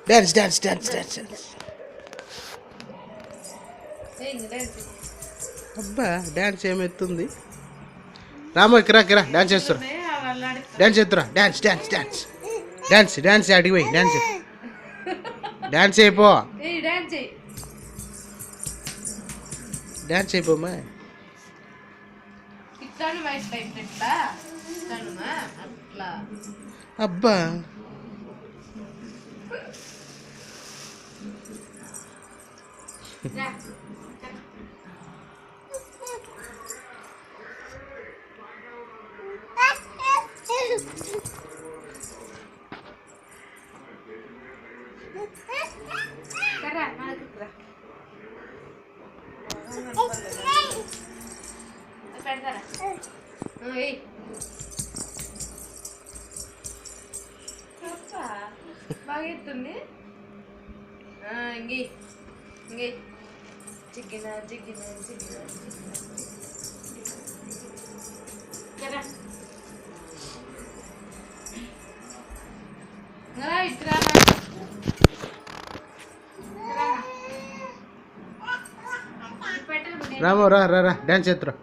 dance dance dance dance అబ్బా dance ఏమెత్తుంది రామో కిరా కిరా డాన్స్ చేస్తురా డాన్స్ చేస్తురా dance dance dance dance dance అడిగి పోయి డాన్స్ డాన్స్ అయిపో డాన్స్ అయిపోమ్మా అబ్బా బాగా ఎత్తుంది ఇంగి ఇంగి చిక్కిన చిక్కిన చిక్కిన కదా ఇట్రా రామో రా రా రా డాన్స్ చేస్తురా